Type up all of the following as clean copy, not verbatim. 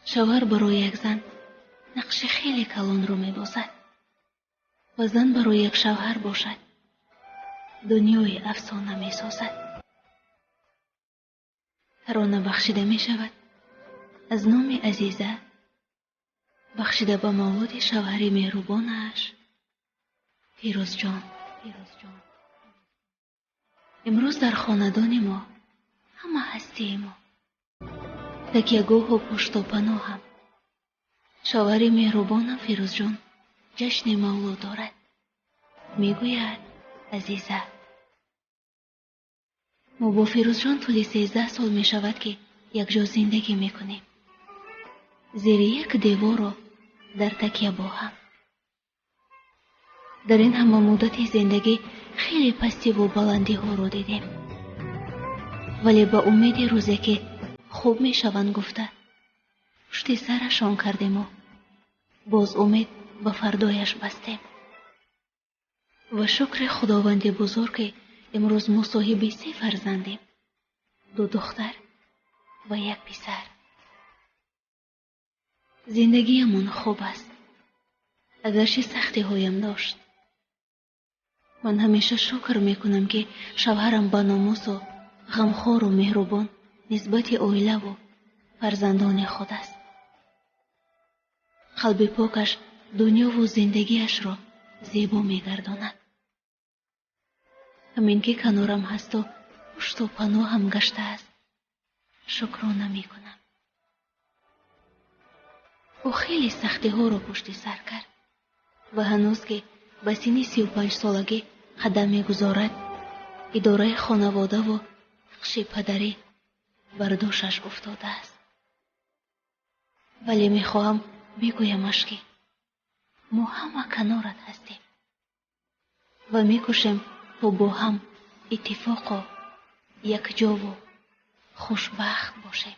شوهر برای یک زن نقش خیلی کلان رو می‌بازد و زن برای یک شوهر باشد دنیای افسانه می‌سازد. ترانه بخشیده می‌شود از نام عزیزه، بخشیده به مولود شوهر مهربانش فیروز جان. امروز در خاندان ما همه هستی ما، تکیه‌گاه و پشت و پناهم شوهر مهربانم فیروز جان جشن مولود دارد. میگوید عزیزه. ما با فیروز جان طول 13 سال می شود که یک جا زندگی می کنیم، زیر یک دیوار و در تکیه با هم. در این همه مدت زندگی خیلی پستی و بلندی ها رو دیدیم، ولی با امید روزی که خوب می شوند گفته پشت سرشان کردیم و باز امید به فردایش بستیم. و شکر خداوند بزرگ امروز ما صاحب 3 فرزندیم، 2 دختر و 1 پسر. زندگیمون خوب است اگرچه سختی هایم داشت. من همیشه شکر میکنم که شوهرم با ناموس و غمخوار و مهربان نسبت عائله و فرزندان خود است. قلب پاکش دنیا و زندگیش را زیبا میگرداند. همین که کنارم هست و پشت و پناه هم گشته است شکرانه میکنم. او خیلی سختی ها را پشت سر کرد و هنوز که به سن 35 سالگی قدم میگذارد اداره خانواده و نقش پدری بر دوشش افتاده است. ولی میخواهم بگویمش که ما همه کنارت هستیم و میکوشیم تا با هم اتفاق و یک جا و خوشبخت باشیم.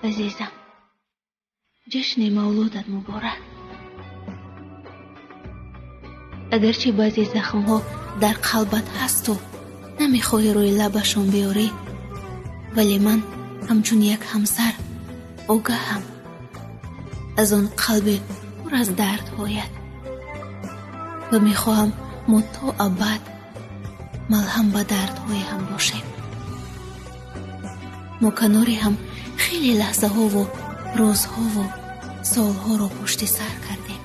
عزیزم، جشن مولودت مبارک. اگرچه بعضی زخم ها در قلبت هست و نمیخوای روی لبشون بیاری، ولی من همچون یک همسر آگاهم از آن قلب پر از درد هایت و میخواهم ما تا ابد ملهم به درد های هم باشیم. ما کناری هم خیلی لحظه ها و روزها و سالها را پشت سر کردیم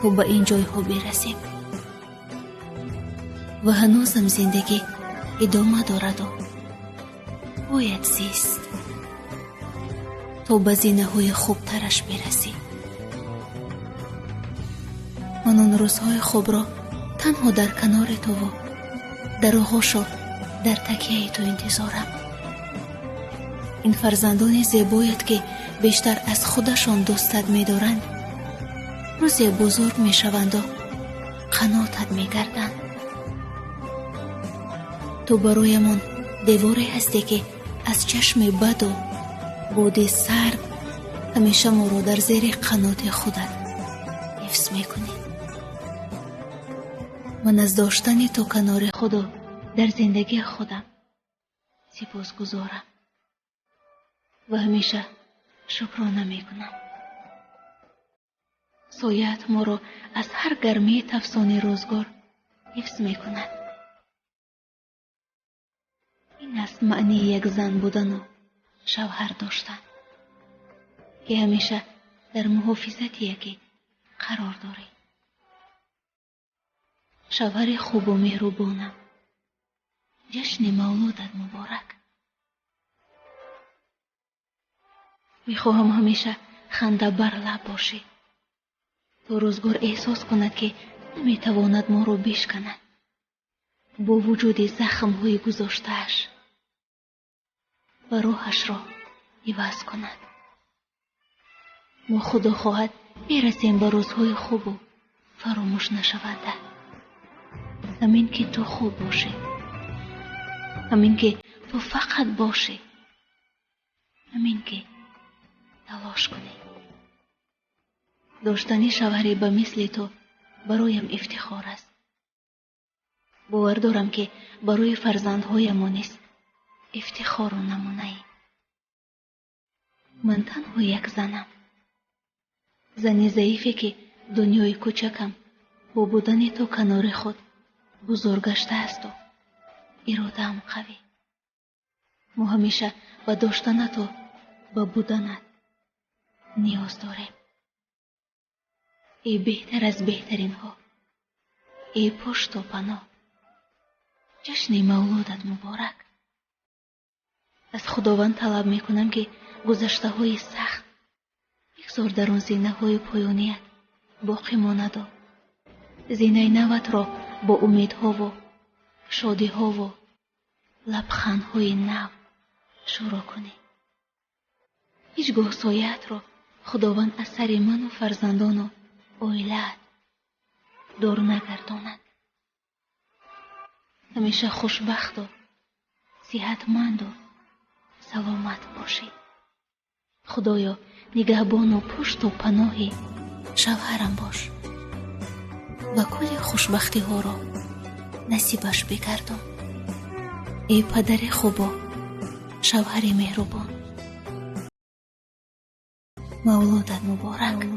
تا به این جای ها برسیم و هنوزم زندگی ادامه دارد و باید زیست تا به زینه های خوبترش برسیم. من آن روزهای خوب را تنها در کنار تو و در آغوش و در تکیه تو انتظارم. این فرزندان زیبایت که بیشتر از خودشان دوستت می‌دارند روزی بزرگ می‌شوند و قناعتت می‌گردند. تو برایمان دیواری هستی که از چشم بد و باد سرد همیشه ما را در زیر قنات خودت حفظ می‌کنی. من از داشتن تو کنار خود و در زندگی خودم سپاسگزارم و همیشه شکرانه میکنم. سایه‌ات ما را از هر گرمی تفسان روزگار حفظ میکند. این است معنی یک زن بودن و شوهر داشتن که همیشه در محافظت یکی قرار داری. شوهر خوب و مهربانم، جشن مولودت مبارک. میخواهم همیشه خنده بر لب باشی تا روزگار احساس کند که نمیتواند ما رو بشکند با وجود زخم های گذاشتهش و روحش را عوض کند. ما خدا خواهد برسیم به روزهای خوب و فراموش نشونده. همین که تو خوب باشی، همین که تو فقط باشی، همین که تلاش کنی. داشتن شوهری به مثل تو برایم افتخار است. باور دارم که برای فرزندهای ما نیست افتخار و نمونه ای. من تنها یک زنم. زنی ضعیفی که دنیای کوچکم با بودن تو کنار خود بزرگ گشته است و اراده‌ام قوی. ما همیشه با داشتن تو با بودنت نیاز داریم. ای بهتر از بهترین ها، ای پشت و پناه، جشن مولودت مبارک. از خداوند طلب میکنم که گذشته های سخت بگذار در آن زینه های پایانیت باقی ماند و زینه نوت را با امیدها و شادی ها و لبخند های نو شروع کنی. هیچگاه سایت را خداوند از سر من و فرزندان و عائله‌ات دور نگرداند. همیشه خوشبخت و صحتمند و سلامت باشی. خدایا نگهبان و پشت و پناه شوهرم باش و کل خوشبختی ها را نصیبش بگردان. ای پدر خوب و شوهر مهربان، مولودت مبارک.